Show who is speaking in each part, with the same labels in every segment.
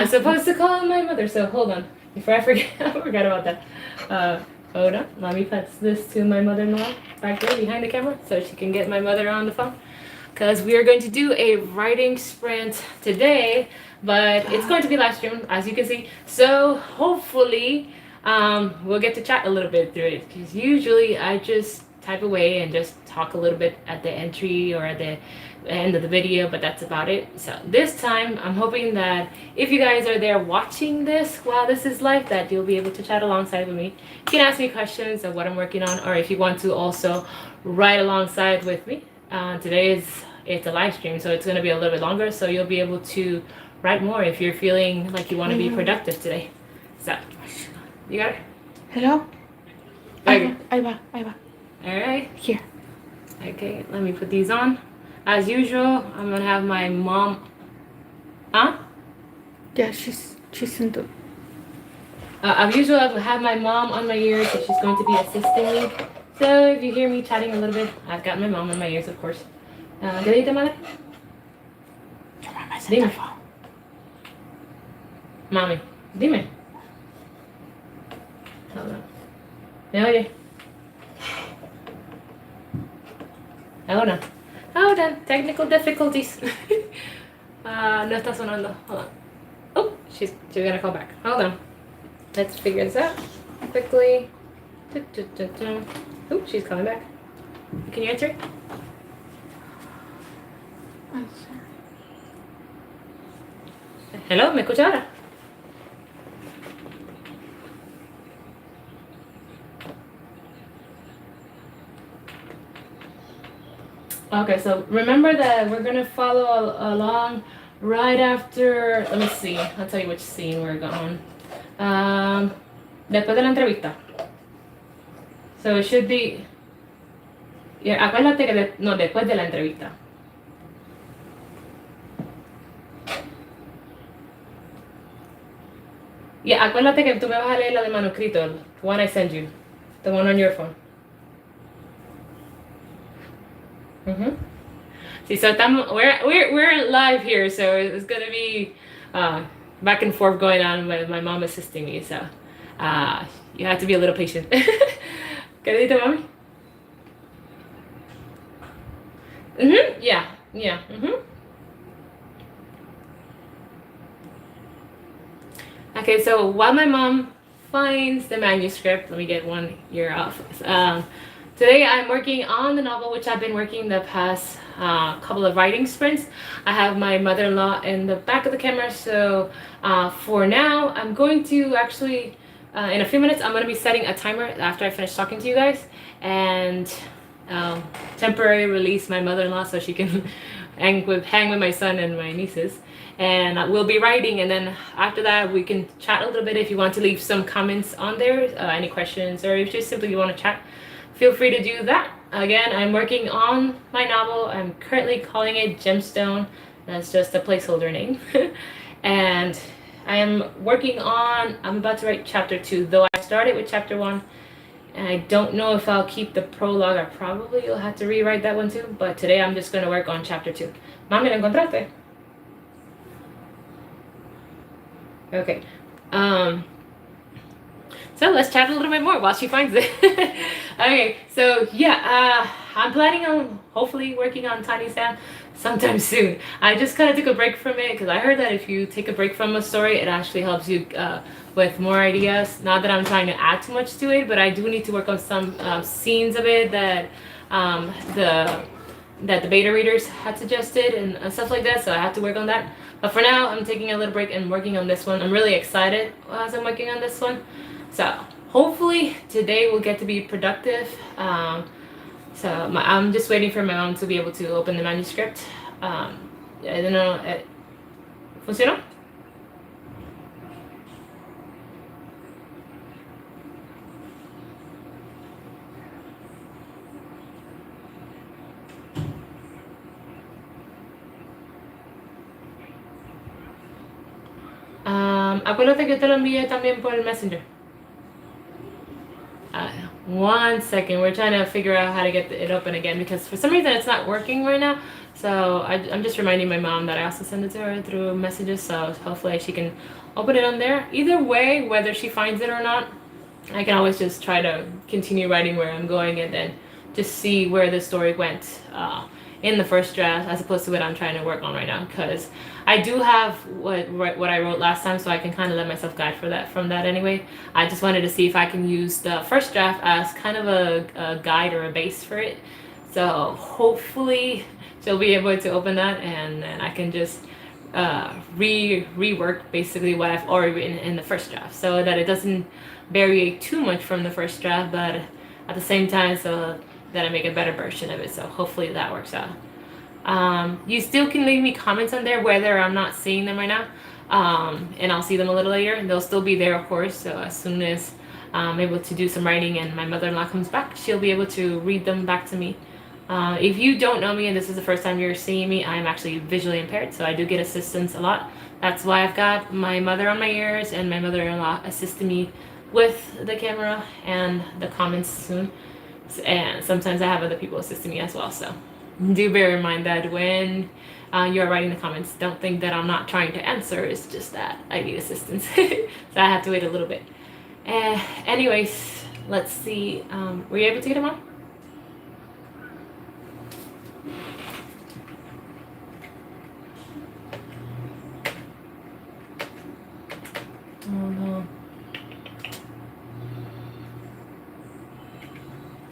Speaker 1: I'm supposed to call my mother, so hold on. Before I forget, I forgot about that. Hold on. Let me pass this to my mother-in-law back there behind the camera so she can get my mother on the phone. Because we are going to do a writing sprint today, but it's going to be live streamed, as you can see. So hopefully we'll get to chat a little bit through it. Because usually I just type away and just talk a little bit at the entry or at the end of the video, but that's about it. So this time I'm hoping that if you guys are there watching this while this is live, that you'll be able to chat alongside with me. You can ask me questions of what I'm working on, or if you want to also write alongside with me. Today it's a live stream, so it's going to be a little bit longer, so you'll be able to write more if you're feeling like you want to be productive today. So you got it?
Speaker 2: Hello?
Speaker 1: Okay.
Speaker 2: Ahí va.
Speaker 1: All right.
Speaker 2: Here.
Speaker 1: Okay, let me put these on. As usual, I'm gonna have my mom. Huh?
Speaker 2: Yeah, she's in the...
Speaker 1: As usual, I have my mom on my ears, so she's going to be assisting me. So if you hear me chatting a little bit, I've got my mom on my ears, of course. ¿Qué dices, madre?
Speaker 2: Your mama's
Speaker 1: Dime.
Speaker 2: in the phone.
Speaker 1: Mami, dime. Hold on. ¿Me oye? Hold on. Technical difficulties. No está sonando. Hold on. Oh, she's gonna call back. Hold on. Let's figure this out quickly. Oh, she's calling back. Can you answer? Hello, ¿me escucha ahora? Okay, so remember that we're gonna follow along right after. Let me see. I'll tell you which scene we're going. Después de la entrevista. So it should be. Yeah, acuérdate que no, después de la entrevista. Yeah, acuérdate que tú me vas a leer la de manuscrito, the one I send you, the one on your phone. See, so we're live here, so it's gonna be back and forth going on with my mom assisting me. So you have to be a little patient. ¿Qué dices, mami? Yeah. Okay, so while my mom finds the manuscript, let me get one ear off. Today I'm working on the novel, which I've been working the past couple of writing sprints. I have my mother-in-law in the back of the camera, so for now I'm going to actually, in a few minutes, I'm going to be setting a timer after I finish talking to you guys, and temporarily release my mother-in-law so she can hang with my son and my nieces. And we'll be writing, and then after that we can chat a little bit. If you want to leave some comments on there, any questions, or if just simply you want to chat, feel free to do that. Again, I'm working on my novel. I'm currently calling it Gemstone. That's just a placeholder name. And I am I'm about to write chapter 2, though I started with chapter 1. And I don't know if I'll keep the prologue. I probably will have to rewrite that one too. But today I'm just going to work on chapter 2. Mami, ¿lo encontraste? Okay. So let's chat a little bit more while she finds it. Okay, so yeah, I'm planning on hopefully working on Tiny Sam sometime soon. I just kind of took a break from it because I heard that if you take a break from a story, it actually helps you with more ideas. Not that I'm trying to add too much to it, but I do need to work on some scenes of it that the beta readers had suggested and stuff like that, so I have to work on that. But for now, I'm taking a little break and working on this one. I'm really excited as I'm working on this one. So hopefully today will get to be productive. I'm just waiting for my mom to be able to open the manuscript. I don't know. ¿Funcionó? Acuérdate que te lo envié también por el Messenger. One second. We're trying to figure out how to get it open again because for some reason it's not working right now. So I'm just reminding my mom that I also send it to her through messages. So hopefully she can open it on there. Either way, whether she finds it or not, I can always just try to continue writing where I'm going and then just see where the story went in the first draft as opposed to what I'm trying to work on right now. Because I do have what I wrote last time, so I can kind of let myself guide for that from that anyway. I just wanted to see if I can use the first draft as kind of a guide or a base for it. So hopefully she'll be able to open that and I can just rework basically what I've already written in the first draft so that it doesn't vary too much from the first draft, but at the same time so that I make a better version of it. So hopefully that works out. You still can leave me comments on there whether I'm not seeing them right now, and I'll see them a little later, and they'll still be there, of course. So as soon as I'm able to do some writing and my mother-in-law comes back, she'll be able to read them back to me. If you don't know me and this is the first time you're seeing me, I'm actually visually impaired, so I do get assistance a lot. That's why I've got my mother on my ears and my mother-in-law assisting me with the camera and the comments soon. And sometimes I have other people assisting me as well. So do bear in mind that when you're writing the comments, don't think that I'm not trying to answer. It's just that I need assistance. So I have to wait a little bit. Anyways, let's see. Were you able to get them on? Oh no.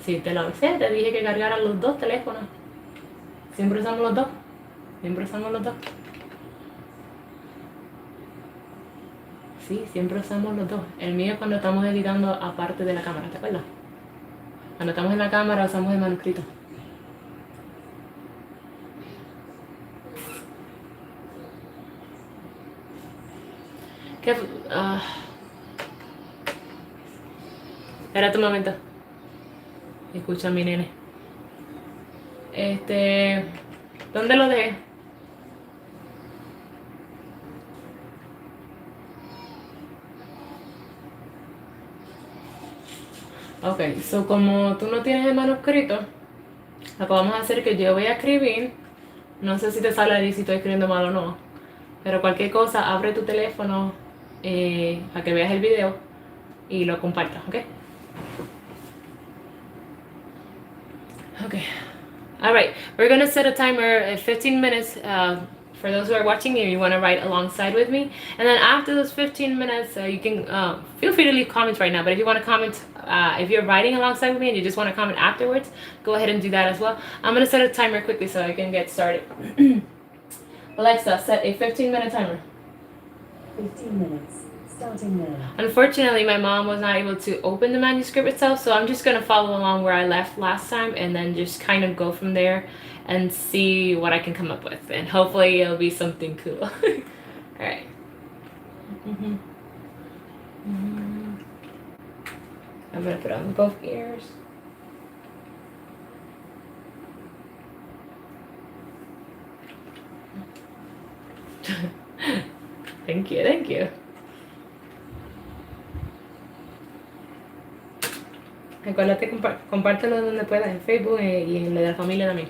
Speaker 1: Sí, te lo avisé, te dije que cargaran los dos teléfonos. Siempre usamos los dos. Siempre usamos los dos. Sí, siempre usamos los dos. El mío es cuando estamos editando aparte de la cámara, ¿te acuerdas? Cuando estamos en la cámara usamos el manuscrito. ¿Qué? Espérate un momento. Escucha a mi nene. ¿Dónde lo dejé? Ok, so como tú no tienes el manuscrito, lo que vamos a hacer es que yo voy a escribir. No sé si te sale ahí si estoy escribiendo mal o no, pero cualquier cosa, abre tu teléfono para que veas el video y lo compartas, ¿ok? Okay. All right. We're going to set a timer at 15 minutes for those who are watching if you want to write alongside with me. And then after those 15 minutes, you can feel free to leave comments right now. But if you want to comment, if you're writing alongside with me and you just want to comment afterwards, go ahead and do that as well. I'm going to set a timer quickly so I can get started. Alexa, set a 15-minute timer.
Speaker 3: 15 minutes. Starting now.
Speaker 1: Unfortunately, my mom was not able to open the manuscript itself, so I'm just going to follow along where I left last time and then just kind of go from there and see what I can come up with. And hopefully it'll be something cool. All right. I'm going to put on both ears. Thank you, thank you. Acuérdate, compártelo donde puedas, en Facebook y en la familia también.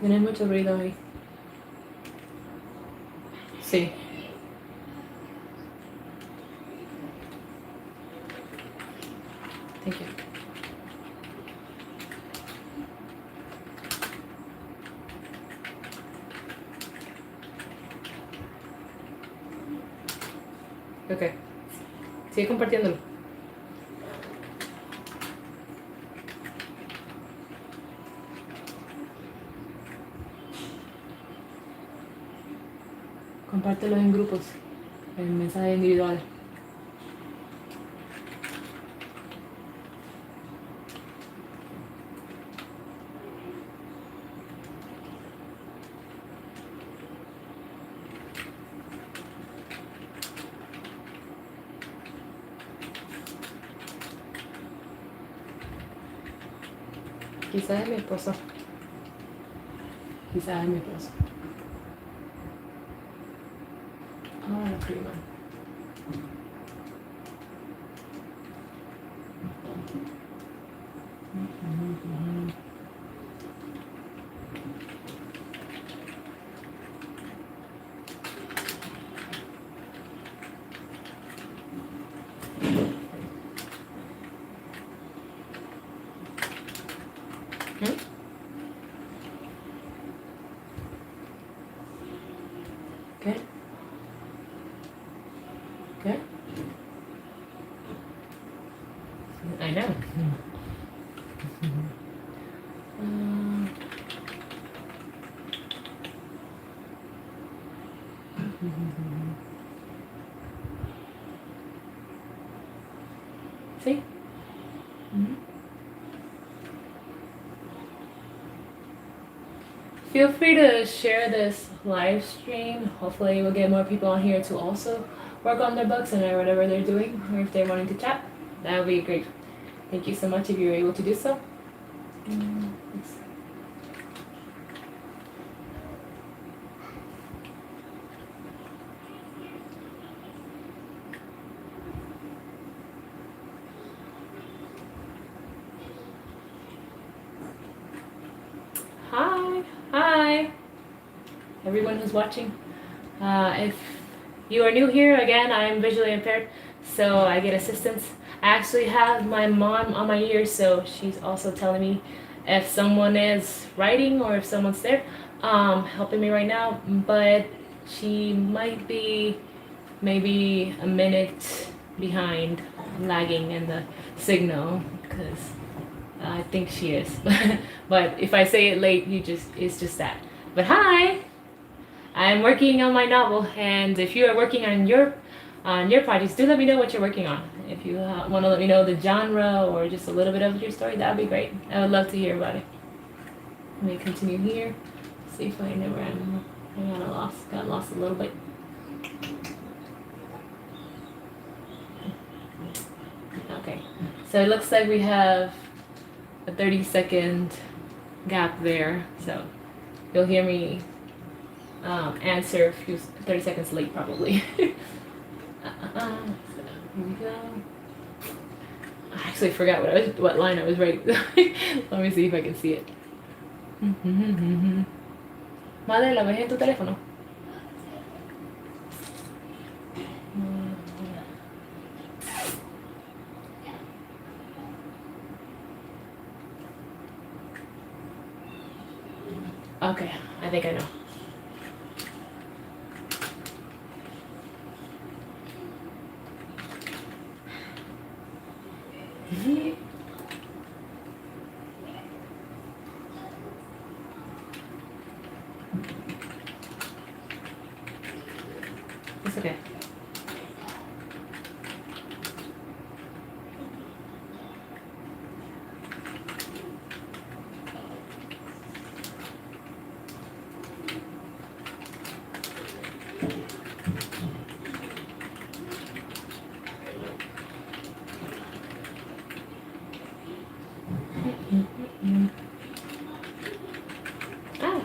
Speaker 1: Tiene mucho ruido ahí. Sí. Thank you. Ok. Sigue compartiéndolo. Compártelo en grupos, en mensajes individuales. Quizás es mi esposo. Quizás es mi esposo. Ah, la prima. ¿Mm? ¿Qué? ¿Qué? I know. ¿Sí? Feel free to share this live stream. Hopefully we'll get more people on here to also work on their books and whatever they're doing, or if they're wanting to chat. That would be great. Thank you so much if you're able to do so. Let's- Hi, hi, everyone who's watching. If you are new here, again, I am visually impaired, so I get assistance. I actually have my mom on my ear, so she's also telling me if someone is writing or if someone's there, helping me right now. But she might be maybe a minute behind, lagging in the signal, because I think she is. But if I say it late, it's just that. But hi, I'm working on my novel, and if you are working on your projects, do let me know what you're working on. If you want to let me know the genre or just a little bit of your story, that would be great. I would love to hear about it. Let me continue here. See if I know where I got lost a little bit. Okay, so it looks like we have a 30-second gap there, so you'll hear me answer a few 30 seconds late probably. So here we go. I actually forgot what line I was writing. Let me see if I can see it. Madre, ¿la ves en tu teléfono? Okay, I think I know. It's okay. Ah.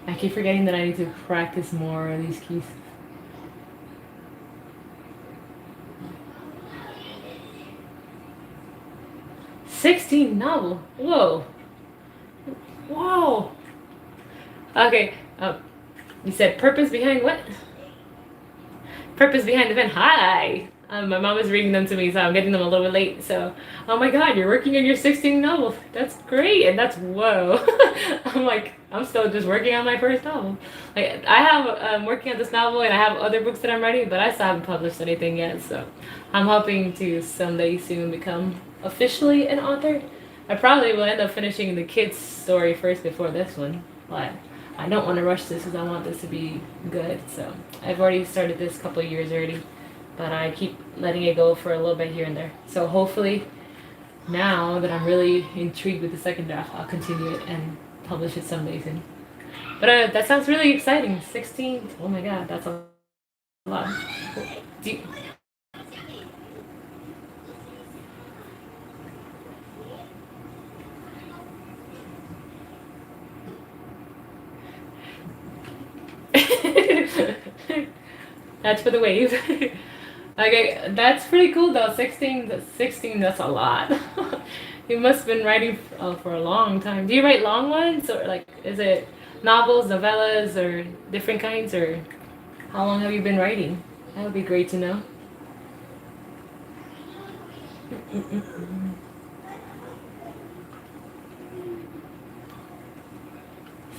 Speaker 1: I keep forgetting that I need to practice more of these keys. '16 novel. Whoa. Whoa. Okay. You said purpose behind what? Purpose behind the pen. Hi. My mom is reading them to me, so I'm getting them a little bit late. So, oh my God, you're working on your 16th novel. That's great, and that's whoa. I'm like, I'm still just working on my first novel. Like, I have I'm working on this novel, and I have other books that I'm writing, but I still haven't published anything yet. So, I'm hoping to someday soon become officially an author. I probably will end up finishing the kids' story first before this one, but I don't want to rush this because I want this to be good. So I've already started this a couple of years already, but I keep letting it go for a little bit here and there. So hopefully, now that I'm really intrigued with the second draft, I'll continue it and publish it someday soon. But that sounds really exciting. 16. Oh my God, that's a lot. Do you, That's for the wave. Okay, that's pretty cool though. 16, that's a lot. You must have been writing for a long time. Do you write long ones or like is it novels, novellas, or different kinds, or how long have you been writing? That would be great to know.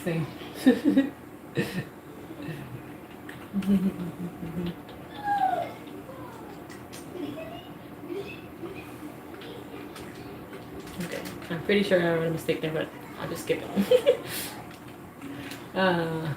Speaker 1: See. Okay, I'm pretty sure I made a mistake there, but I'll just skip it. uh,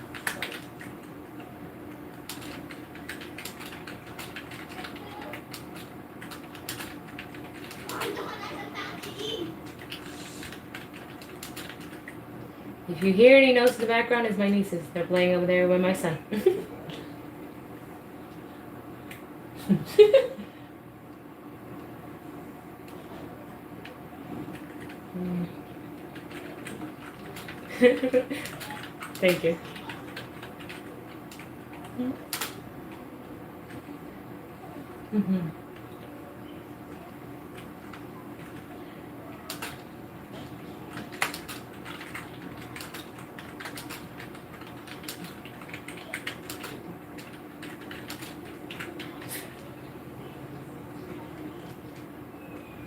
Speaker 1: if you hear any notes in the background, it's my nieces. They're playing over there with my son. Thank you. Mm-hmm.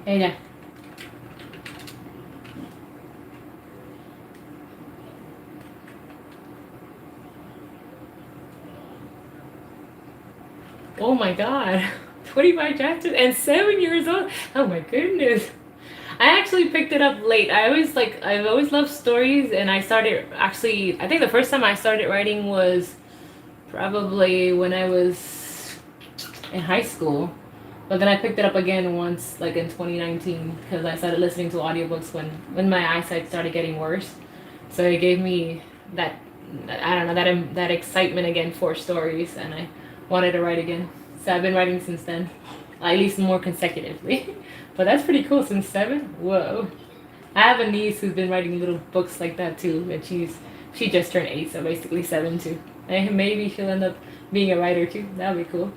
Speaker 1: Hey there. Oh my God. 25 chapters and 7 years old. Oh my goodness. I actually picked it up late. I've always loved stories, and I started actually, I think the first time I started writing was probably when I was in high school. But then I picked it up again once, like in 2019, because I started listening to audiobooks when my eyesight started getting worse. So it gave me that, I don't know, that excitement again for stories, and I wanted to write again. So I've been writing since then, at least more consecutively. But that's pretty cool since 7. Whoa. I have a niece who's been writing little books like that too, and she just turned 8, so basically 7 too. And maybe she'll end up being a writer too. That'd be cool.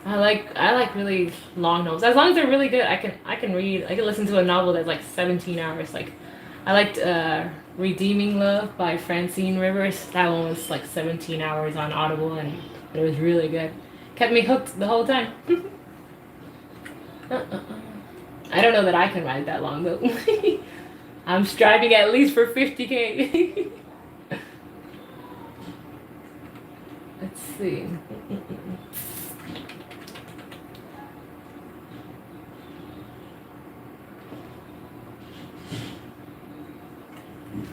Speaker 1: I like really long novels. As long as they're really good, I can read. I can listen to a novel that's like 17 hours. Like I liked Redeeming Love by Francine Rivers. That one was like 17 hours on Audible, and it was really good. Kept me hooked the whole time. I don't know that I can write that long though. I'm striving at least for 50K. Let's see.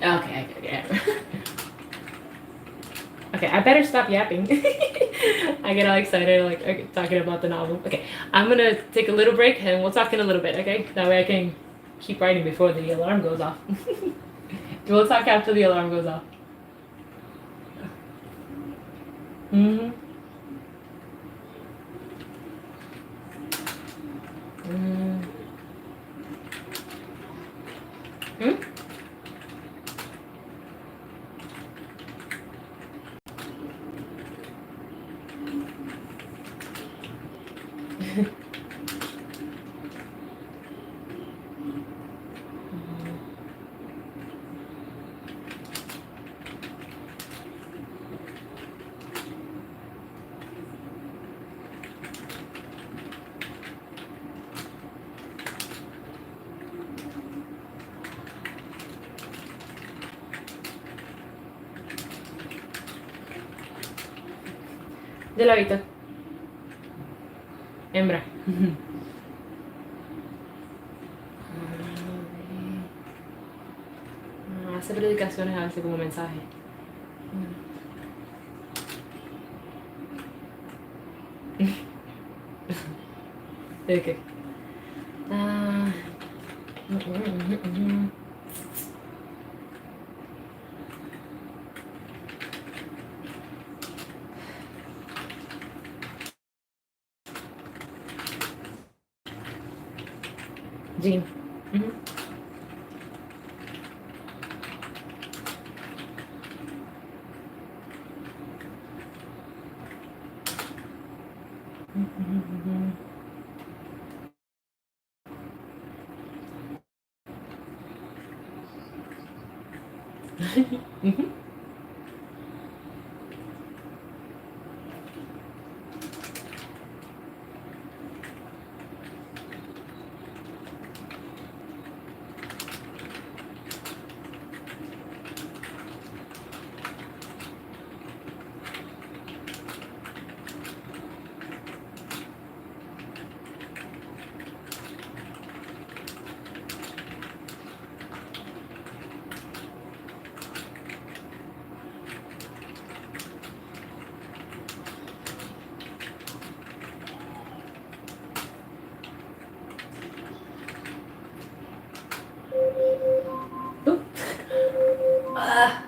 Speaker 1: Okay. Okay, I better stop yapping. I get all excited, like okay, talking about the novel. Okay, I'm gonna take a little break and we'll talk in a little bit, okay? That way I can keep writing before the alarm goes off. We'll talk after the alarm goes off. Mm-hmm. Mm. Hmm? Yo la he visto. Hembra. Hace predicaciones a veces como mensaje. ¿De qué? Ah, Jean.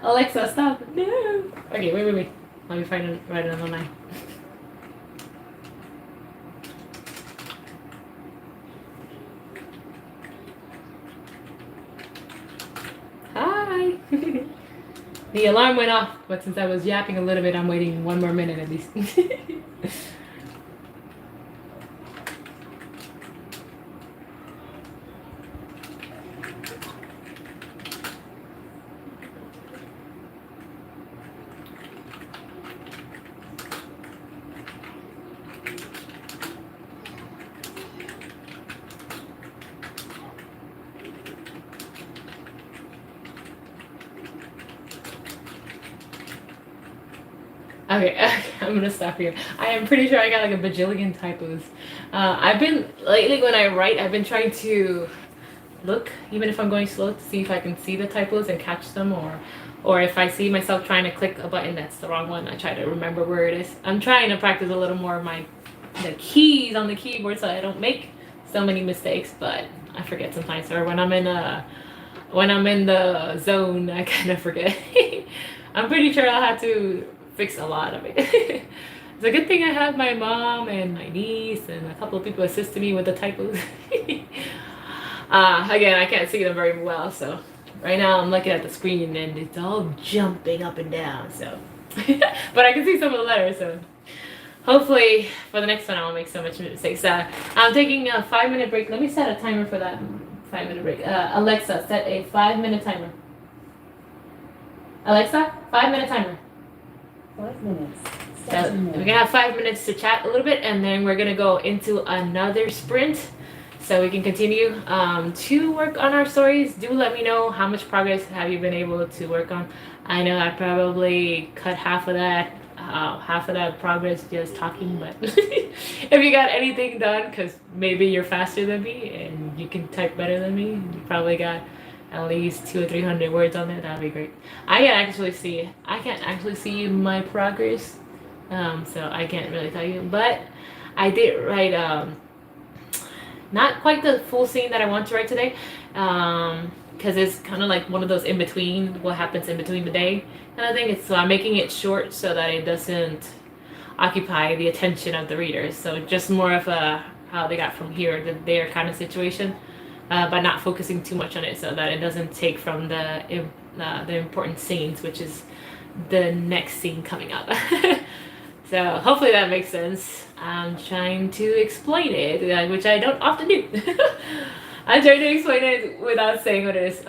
Speaker 1: Alexa, stop. No. Okay, wait. Let me write another line. Hi. The alarm went off, but since I was yapping a little bit, I'm waiting 1 more minute at least. Okay, I'm gonna stop here. I am pretty sure I got like a bajillion typos. I've been lately when I write, I've been trying to look, even if I'm going slow, to see if I can see the typos and catch them, or if I see myself trying to click a button that's the wrong one, I try to remember where it is. I'm trying to practice a little more of the keys on the keyboard so I don't make so many mistakes, but I forget sometimes. Or when I'm in the zone, I kind of forget. I'm pretty sure I'll have to fix a lot of it. It's a good thing I have my mom and my niece and a couple of people assisting me with the typos. Again, I can't see them very well, so right now I'm looking at the screen and it's all jumping up and down, so. But I can see some of the letters, so hopefully for the next one I won't make so much mistakes. I'm taking a 5-minute break. Let me set a timer for that 5-minute break. Alexa, set a 5-minute timer. Alexa, 5-minute timer.
Speaker 3: 5 minutes.
Speaker 1: So
Speaker 3: Starting
Speaker 1: we're
Speaker 3: now.
Speaker 1: gonna have 5 minutes to chat a little bit, and then we're gonna go into another sprint, so we can continue to work on our stories. Do let me know how much progress have you been able to work on. I know I probably cut half of that progress just talking, but if you got anything done, because maybe you're faster than me and you can type better than me, you probably got at least 200 or 300 words on there. That'd be great. I can't actually see my progress, so I can't really tell you. But I did write not quite the full scene that I want to write today, because it's kind of like one of those in between, what happens in between the day kind of thing. So I'm making it short so that it doesn't occupy the attention of the readers. So just more of a how they got from here to there kind of situation. But not focusing too much on it so that it doesn't take from the important scenes, which is the next scene coming up. So hopefully that makes sense. I'm trying to explain it, which I don't often do. I'm trying to explain it without saying what it is.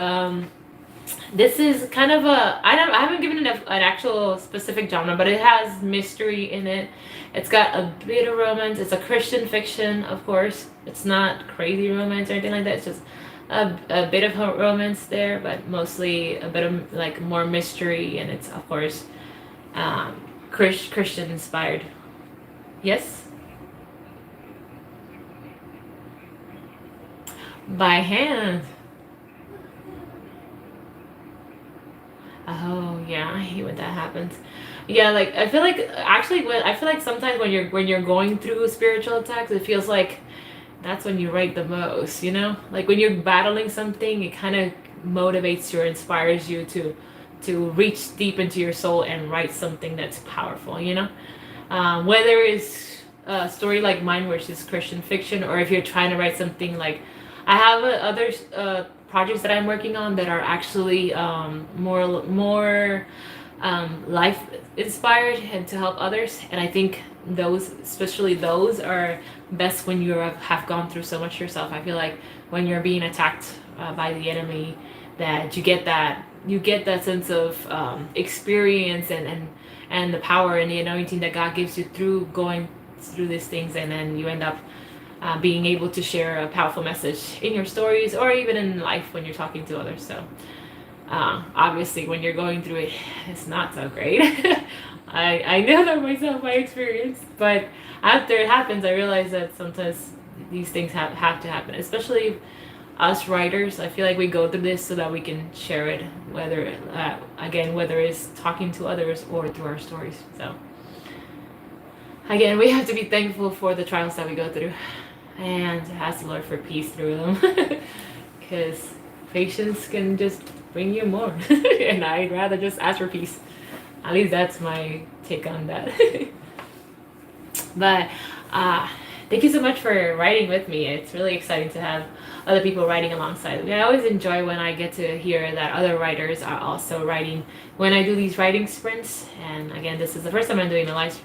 Speaker 1: This is kind of I haven't given it an actual specific genre, but it has mystery in it. It's got a bit of romance. It's a Christian fiction, of course. It's not crazy romance or anything like that. It's just a bit of romance there, but mostly a bit of like more mystery, and it's of course Christian inspired. Yes. By hand. Oh yeah, I hate when that happens. Yeah, like I feel like actually when I feel like sometimes when you're going through spiritual attacks, it feels like that's when you write the most, you know? Like when you're battling something, it kind of motivates you or inspires you to reach deep into your soul and write something that's powerful, you know? Whether it's a story like mine, which is Christian fiction, or if you're trying to write something like I have other projects that I'm working on that are actually more life inspired and to help others. And I think those, especially those, are best when you have gone through so much yourself. I feel like when you're being attacked by the enemy, that you get that sense of experience and the power and the anointing that God gives you through going through these things, and then you end up being able to share a powerful message in your stories or even in life when you're talking to others. So obviously when you're going through it, it's not so great. I know that myself by experience, but after it happens, I realize that sometimes these things have to happen, especially us writers. I feel like we go through this so that we can share it, whether again, whether it's talking to others or through our stories. So again, we have to be thankful for the trials that we go through and ask the Lord for peace through them, because patience can just bring you more. And I'd rather just ask for peace. At least that's my take on that. But thank you so much for writing with me. It's really exciting to have other people writing alongside me. I always enjoy when I get to hear that other writers are also writing when I do these writing sprints. And again, this is the first time I'm doing a live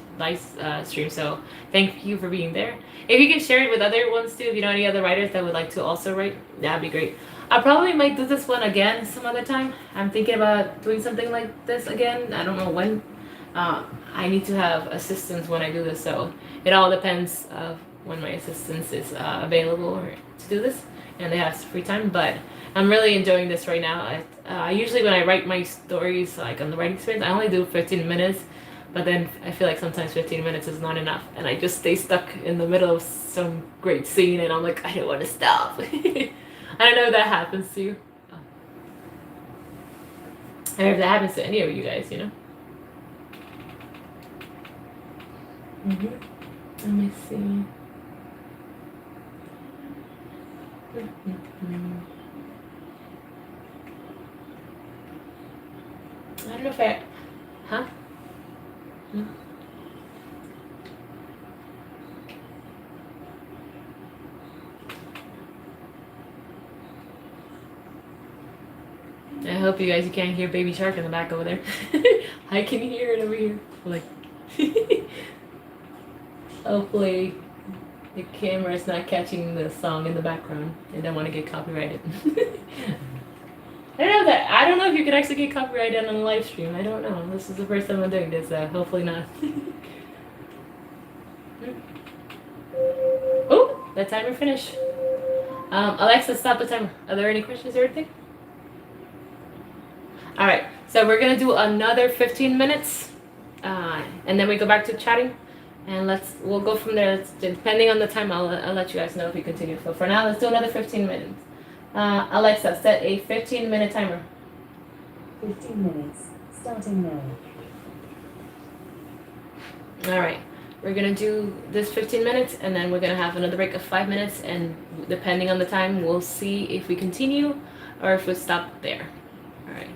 Speaker 1: stream, so thank you for being there. If you can share it with other ones too, if you know any other writers that would like to also write, that'd be great. I probably might do this one again some other time. I'm thinking about doing something like this again. I don't know when. I need to have assistance when I do this, so it all depends of when my assistance is available to do this and they have free time. But I'm really enjoying this right now. I usually when I write my stories like on the writing experience, I only do 15 minutes, but then I feel like sometimes 15 minutes is not enough, and I just stay stuck in the middle of some great scene, and I'm like, I don't want to stop. I don't know if that happens to you. Or if that happens to any of you guys, you know? Let me see. I don't know if I... Huh? I hope you guys can't hear Baby Shark in the back over there. I can hear it over here. Like, hopefully the camera's not catching the song in the background. I don't want to get copyrighted. I don't know that. I don't know if you can actually get copyrighted on a live stream. I don't know. This is the first time I'm doing this. Hopefully not. Oh, the timer finished. Alexa, stop the timer. Are there any questions or anything? All right, so we're gonna do another 15 minutes, and then we go back to chatting, and we'll go from there. Depending on the time, I'll let you guys know if we continue. So for now, let's do another 15 minutes. Alexa, set a 15-minute timer.
Speaker 3: 15 minutes, starting now.
Speaker 1: All right, we're gonna do this 15 minutes, and then we're gonna have another break of 5 minutes, and depending on the time, we'll see if we continue or if we stop there. All right.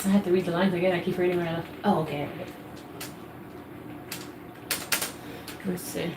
Speaker 1: I have to read the lines again. I keep reading right off. Oh, okay. Let's see.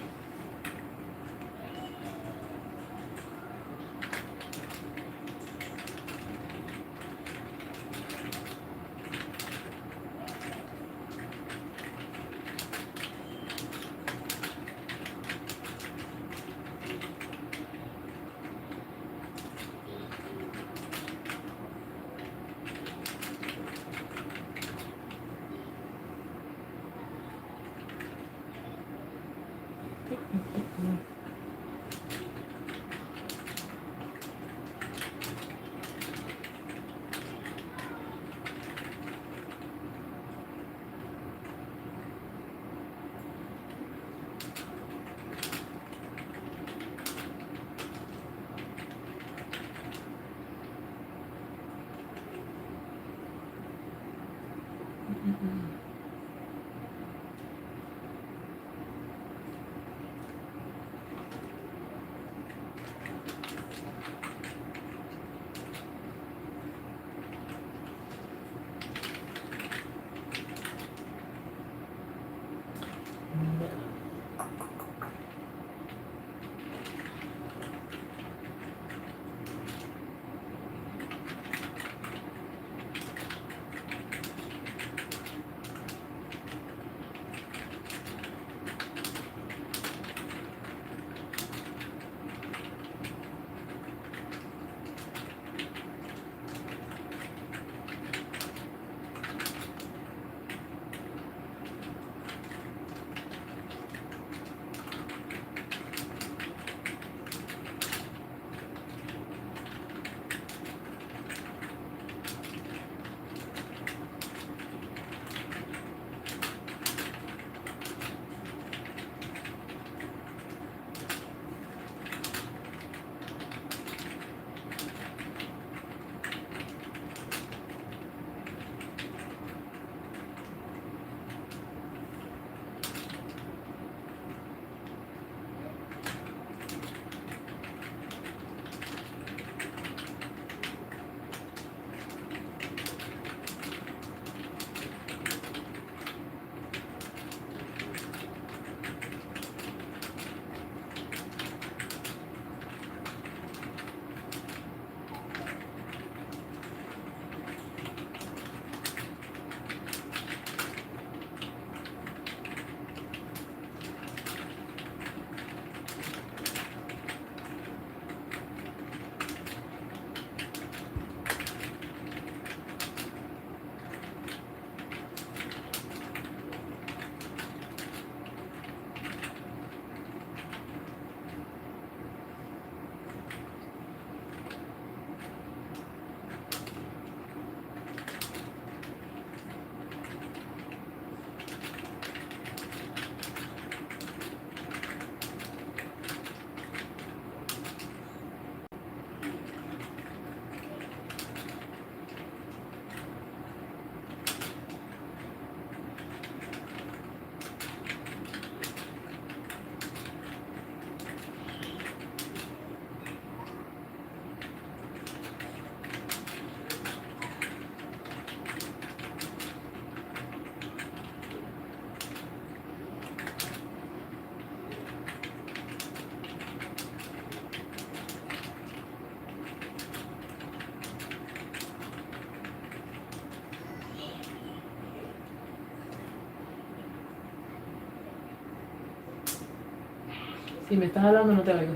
Speaker 1: Si me estás hablando no te oigo.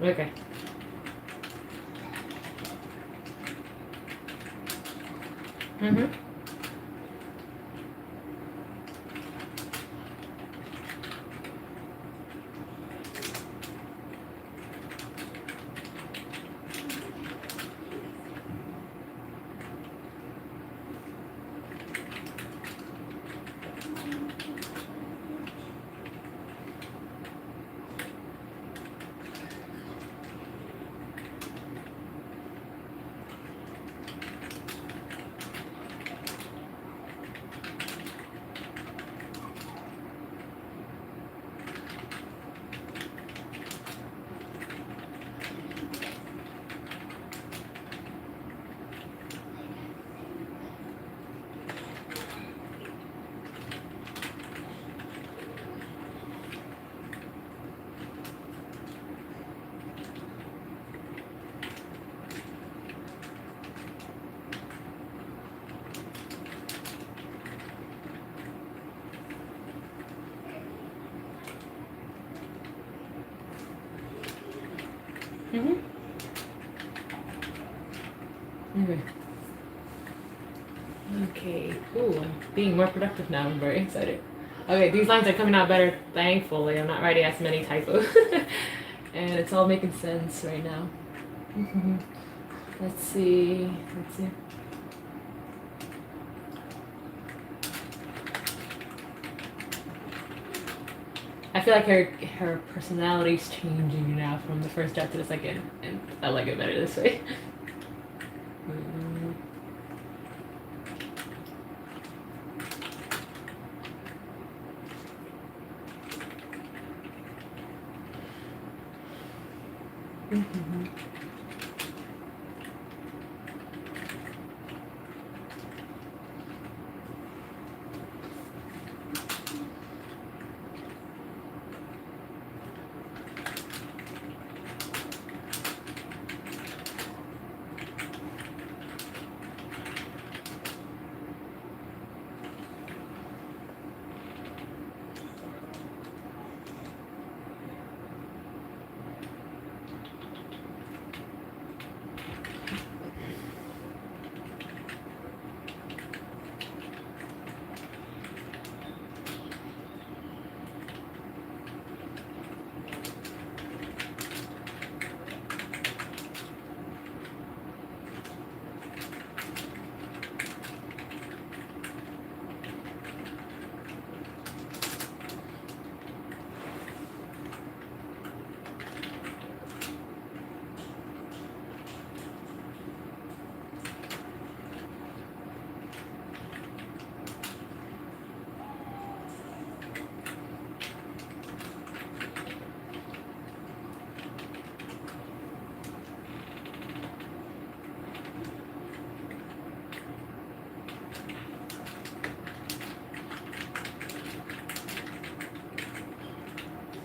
Speaker 1: Okay. Mhm. Mhm. Okay. Okay. Ooh, I'm being more productive now. I'm very excited. Okay, these lines are coming out better, thankfully. I'm not writing as many typos. And it's all making sense right now. Mhm. Let's see. Let's see. I feel like her personality's changing now from the first draft to the second, and I like it better this way. Mm. Mhm.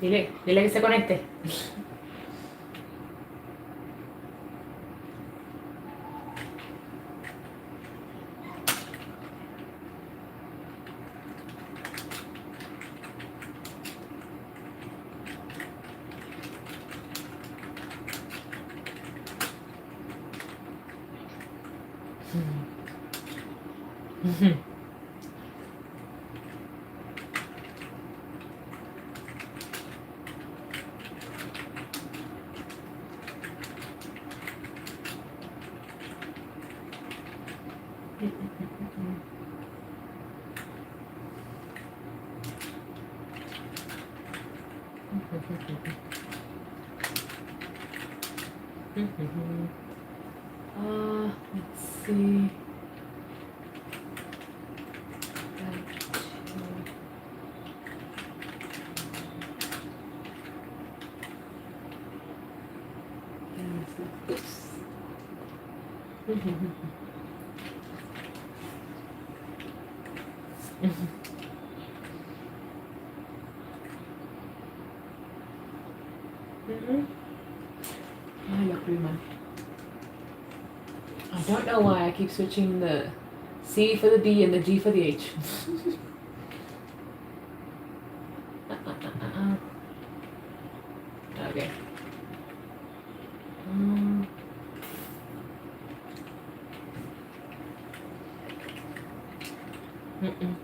Speaker 1: Dile que se conecte. Mhm. Let's see. Oops. Ay, la prima. I don't know why I keep switching the C for the B and the G for the H. Okay. Mm-mm.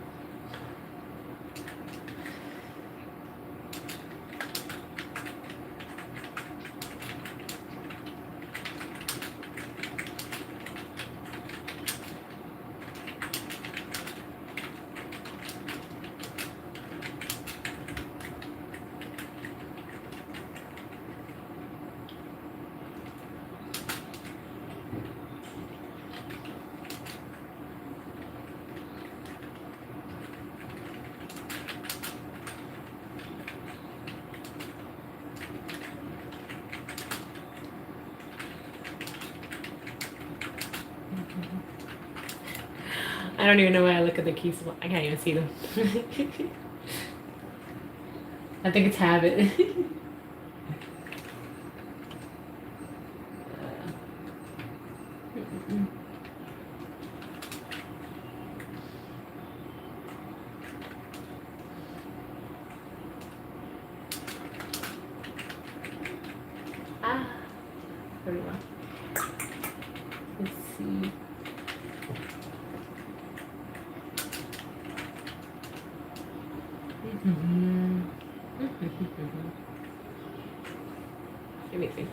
Speaker 1: I don't even know why I look at the keys. I can't even see them. I think it's habit. Ah, there we go. Let's see. Let me think.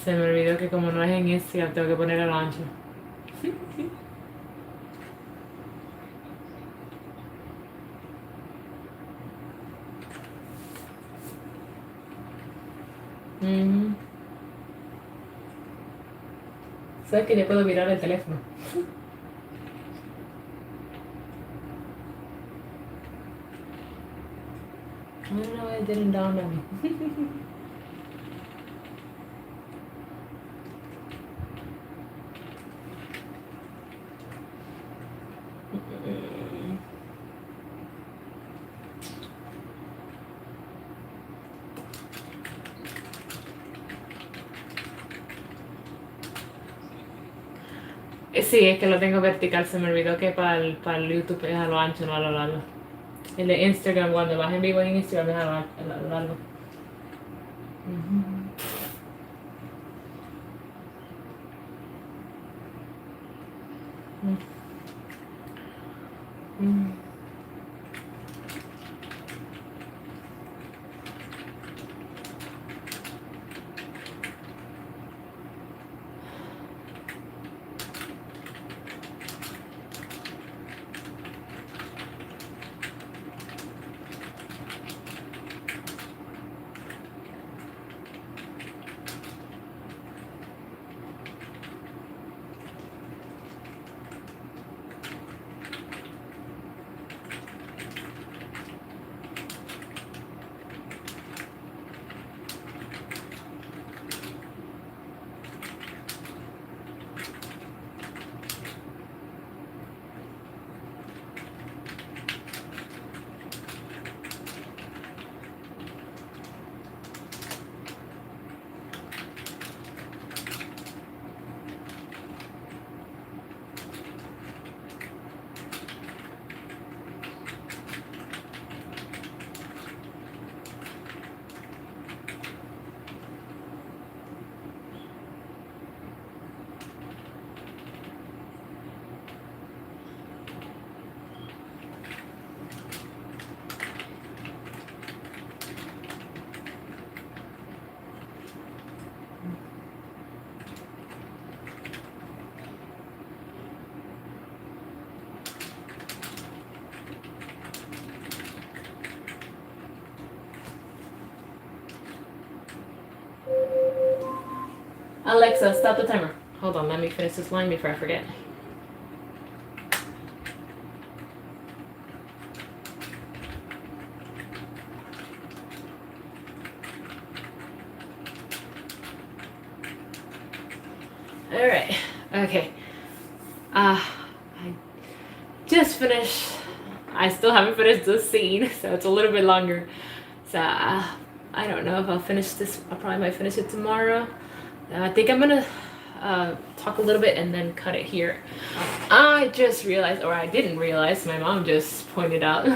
Speaker 1: Se me olvidó que como no es en Instagram tengo que poner el ancho. ¿Sabes que ya puedo mirar el teléfono? I don't know why it didn't dawn on me. Sí, es que lo tengo vertical. Se me olvidó que para el YouTube es a lo ancho, no a lo largo. El de Instagram, cuando vas en vivo en Instagram es a lo largo. Alexa, stop the timer. Hold on, let me finish this line before I forget. All right. Okay. I just finished. I still haven't finished this scene, so it's a little bit longer. So I don't know if I'll finish this. I probably might finish it tomorrow. I think I'm gonna talk a little bit and then cut it here. I just realized, or I didn't realize, my mom just pointed out.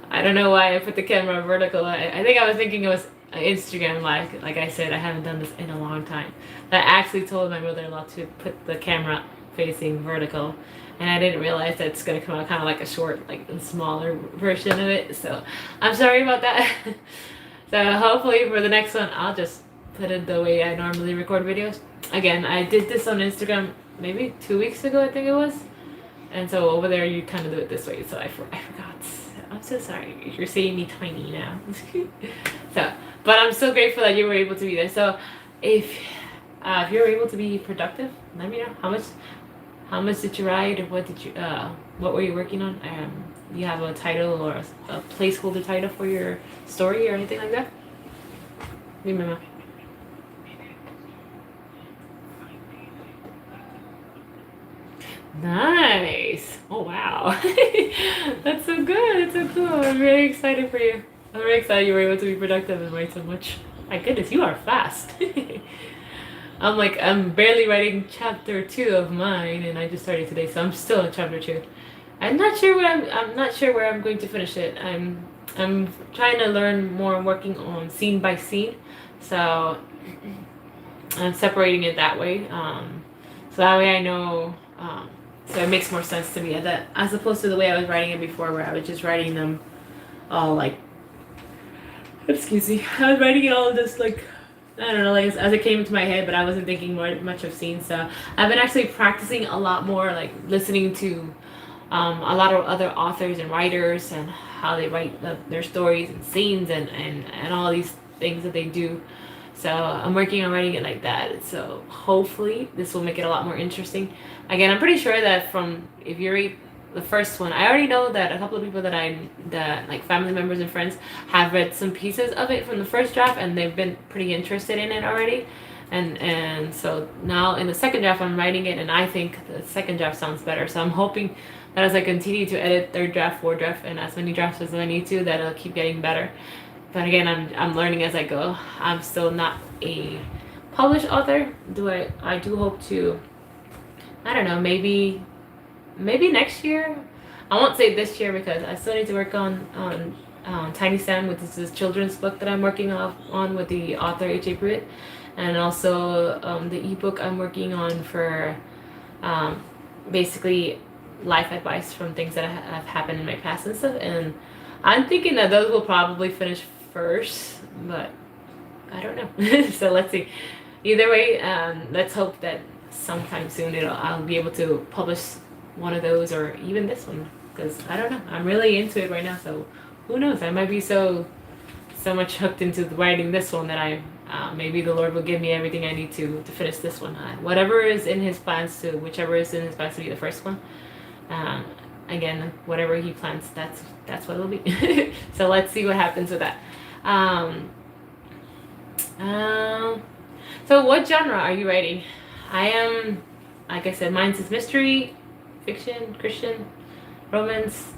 Speaker 1: I don't know why I put the camera vertical. I think I was thinking it was Instagram live. Like I said, I haven't done this in a long time. I actually told my mother-in-law to put the camera facing vertical, and I didn't realize that it's gonna come out kind of like a short, like a smaller version of it. So I'm sorry about that. So hopefully for the next one, I'll just put it the way I normally record videos. Again, I did this on Instagram maybe 2 weeks ago, I think it was. And so over there, you kind of do it this way. So I forgot. I'm so sorry. You're seeing me tiny now. So, but I'm so grateful that you were able to be there. So if you're able to be productive, let me know how much did you write, or what were you working on? Do you have a title or a placeholder title for your story or anything like that? Remember. Nice. Oh wow. That's so good. It's so cool. I'm very excited for you. I'm very excited you were able to be productive and write so much. My goodness, you are fast. I'm barely writing chapter 2 of mine, and I just started today, so I'm still in chapter 2. I'm not sure where I'm going to finish it. I'm trying to learn more, working on scene by scene. So I'm separating it that way. So that way I know, so it makes more sense to me as opposed to the way I was writing it before, where I was just writing them all like, excuse me, I was writing it all just like, I don't know, like as it came into my head, but I wasn't thinking much of scenes. So I've been actually practicing a lot more, like listening to a lot of other authors and writers and how they write their stories and scenes and all these things that they do. So I'm working on writing it like that. So hopefully this will make it a lot more interesting. Again, I'm pretty sure that if you read the first one, I already know that a couple of people that like family members and friends have read some pieces of it from the first draft, and they've been pretty interested in it already. And so now in the second draft, I'm writing it, and I think the second draft sounds better. So I'm hoping that as I continue to edit third draft, fourth draft, and as many drafts as I need to, that it'll keep getting better. But again, I'm learning as I go. I'm still not a published author. I do hope to, I don't know, maybe next year. I won't say this year because I still need to work on Tiny Sam, which is this children's book that I'm working on with the author H.A. Pruitt, and also the ebook I'm working on for basically life advice from things that have happened in my past and stuff. And I'm thinking that those will probably finish first, but I don't know. So let's see. Either way, let's hope that sometime soon I'll be able to publish one of those, or even this one, because I don't know, I'm really into it right now. So who knows, I might be so much hooked into writing this one that I maybe the Lord will give me everything I need to finish this one. Whichever is in his plans to be the first one. Again, whatever he plans, that's what it'll be. So let's see what happens with that. So what genre are you writing? I am, like I said, mine's is mystery, fiction, Christian, romance.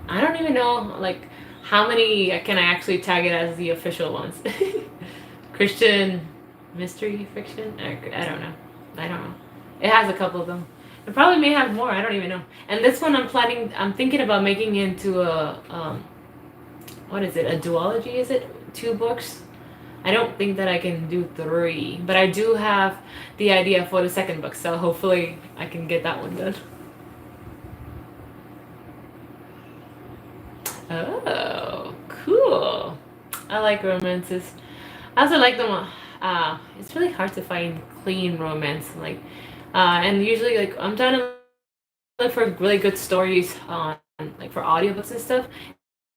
Speaker 1: I don't even know like how many can I actually tag it as the official ones. Christian, mystery, fiction. I don't know. It has a couple of them. It probably may have more. I don't even know. And this one I'm thinking about making into a what is it? A duology? Is it 2 books? I don't think that I can do 3, but I do have the idea for the second book, so hopefully I can get that one done. Oh, cool. I like romances. I also like them. It's really hard to find clean romance, like, and usually like I'm trying to look for really good stories on like for audiobooks and stuff.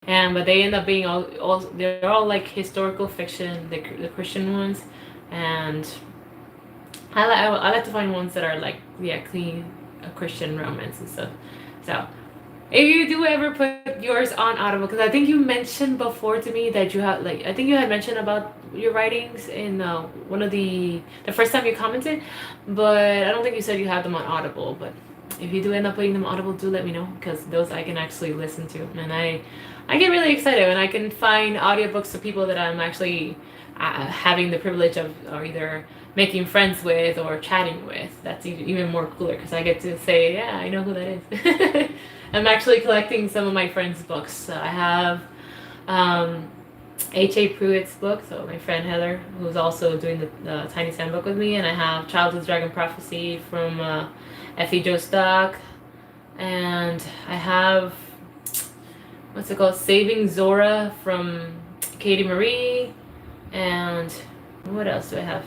Speaker 1: But they end up being they're all like historical fiction, the Christian ones, and I like to find ones that are like clean Christian romance and stuff. So if you do ever put yours on Audible, because I think you mentioned before to me that you had I think you had mentioned about your writings in one of the first time you commented, but I don't think you said you had them on Audible. But if you do end up putting them on Audible, do let me know, because those I can actually listen to, and I get really excited when I can find audiobooks of people that I'm actually having the privilege of, or either making friends with or chatting with. That's even more cooler, because I get to say, yeah, I know who that is. I'm actually collecting some of my friends' books. I have H.A. Pruitt's book, so my friend Heather, who's also doing the Tiny Sand book with me, and I have Childhood's Dragon Prophecy from Effie Joe Stock, and I have, what's it called, Saving Zora from Katie Marie, and what else do I have?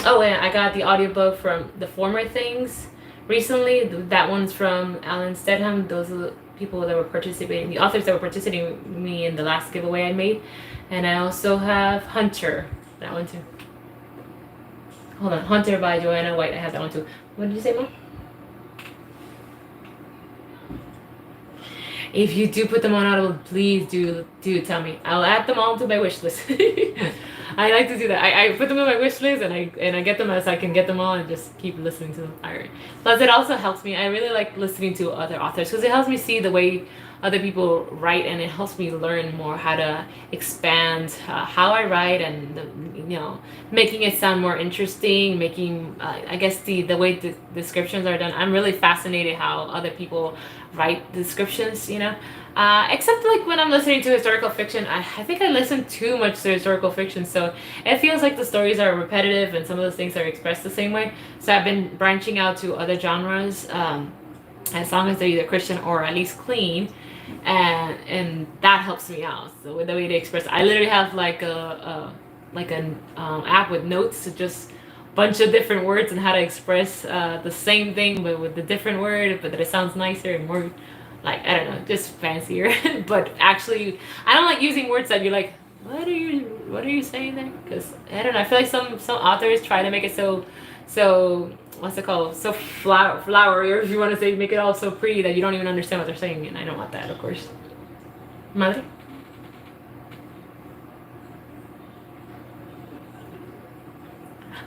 Speaker 1: Oh, and I got the audiobook from The Former Things recently. That one's from Alan Stedham. Those are the people that were participating, the authors that were participating with me in the last giveaway I made. And I also have Hunter, that one too. Hold on, Hunter by Joanna White. I have that one too. What did you say, Mom? If you do put them on Audible, please do tell me. I'll add them all to my wish list. I like to do that. I put them on my wish list, and I get them as I can get them all, and just keep listening to them. Plus, it also helps me. I really like listening to other authors, because it helps me see the way other people write, and it helps me learn more how to expand how I write, and making it sound more interesting, making I guess the way the descriptions are done. I'm really fascinated how other people write descriptions, except like when I'm listening to historical fiction. I think I listen too much to historical fiction, so it feels like the stories are repetitive and some of those things are expressed the same way. So I've been branching out to other genres, as long as they're either Christian or at least clean, and that helps me out. So with the way they express, I literally have like an app with notes to just bunch of different words and how to express the same thing but with the different word, but that it sounds nicer and more like, I don't know, just fancier. But actually, I don't like using words that you're like, what are you saying there? Because I don't know, I feel like some authors try to make it so what's it called, so flowery, or if you want to say make it all so pretty that you don't even understand what they're saying, and I don't want that, of course. Madre?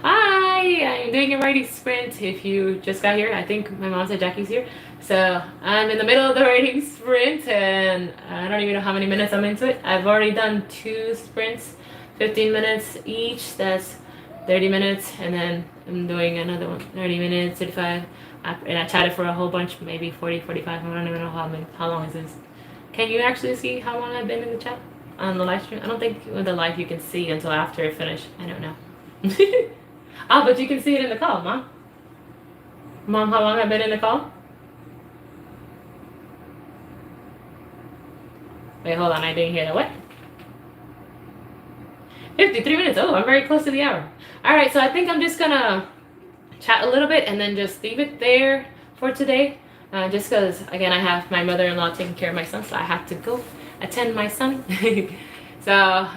Speaker 1: Hi, I'm doing a writing sprint. If you just got here, I think my mom said Jackie's here. So I'm in the middle of the writing sprint, and I don't even know how many minutes I'm into it. I've already done 2 sprints, 15 minutes each. That's 30 minutes, and then I'm doing another one, 30 minutes, 35. And I chatted for a whole bunch, maybe 40, 45. I don't even know how long is this. Can you actually see how long I've been in the chat on the live stream? I don't think with the live you can see until after I finish. I don't know. Oh, but you can see it in the call, Mom. Mom, how long I've been in the call? Wait, hold on, I didn't hear that. What? 53 minutes. Oh, I'm very close to the hour. All right, so I think I'm just gonna chat a little bit and then just leave it there for today. Just because, again, I have my mother-in-law taking care of my son, so I have to go attend my son. So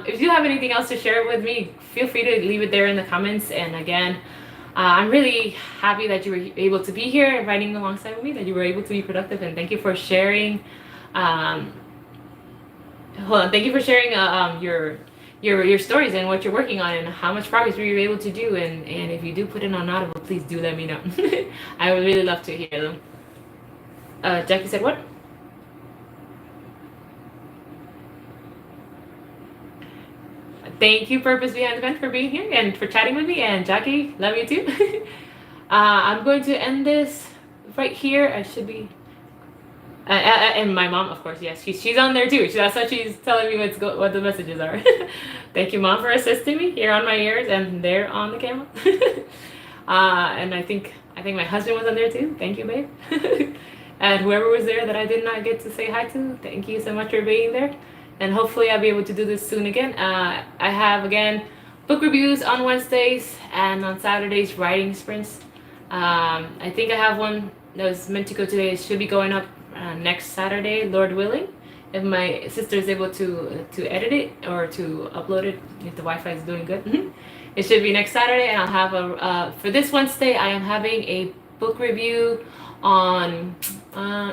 Speaker 1: if you have anything else to share with me, feel free to leave it there in the comments. And again, I'm really happy that you were able to be here writing alongside with me, that you were able to be productive, and thank you for sharing. Thank you for sharing your stories and what you're working on and how much progress were you able to do. And if you do put it on Audible, please do let me know. I would really love to hear them. Jackie said what? Thank you, Purpose Behind the Pen, for being here and for chatting with me. And Jackie, love you too. I'm going to end this right here. I should be. And my mom, of course, yes, she's on there too. That's what she's telling me what the messages are. Thank you, Mom, for assisting me here on my ears and there on the camera. And I think my husband was on there too. Thank you, babe. And whoever was there that I did not get to say hi to, thank you so much for being there. And hopefully I'll be able to do this soon again. I have, again, book reviews on Wednesdays and on Saturdays, writing sprints. I think I have one that was meant to go today. It should be going up next Saturday, Lord willing, if my sister is able to edit it or to upload it, if the Wi-Fi is doing good. It should be next Saturday, and I'll have a for this Wednesday. I am having a book review on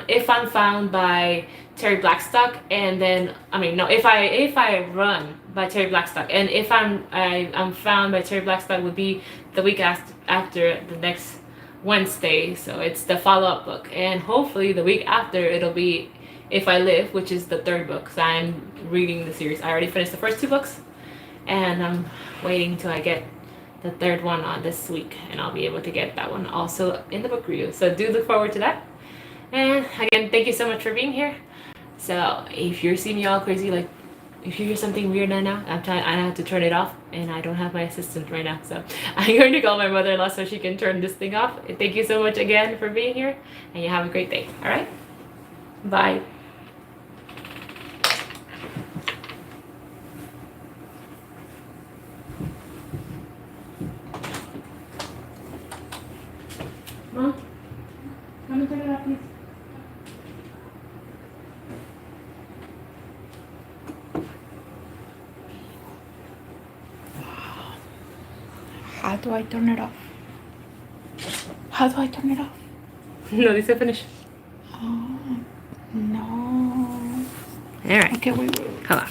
Speaker 1: If I'm Found by Terry Blackstock, and then If I Run by Terry Blackstock, and If I'm Found by Terry Blackstock would be the week after the next Wednesday. So it's the follow-up book, and hopefully the week after it'll be If I Live, which is the third book. So I'm reading the series. I already finished the first 2 books, and I'm waiting till I get the third one on this week, and I'll be able to get that one also in the book review. So do look forward to that. And again, thank you so much for being here. So if you're seeing me all crazy, like if you hear something weird right now, I have to turn it off, and I don't have my assistant right now. So I'm going to call my mother-in-law so she can turn this thing off. Thank you so much again for being here, and you have a great day. All right? Bye. Mom, come and turn it off, please.
Speaker 2: How do I turn it off? How do I turn it off?
Speaker 1: No, this is finished.
Speaker 2: Oh, no.
Speaker 1: All right.
Speaker 2: Okay, wait.
Speaker 1: Hold on.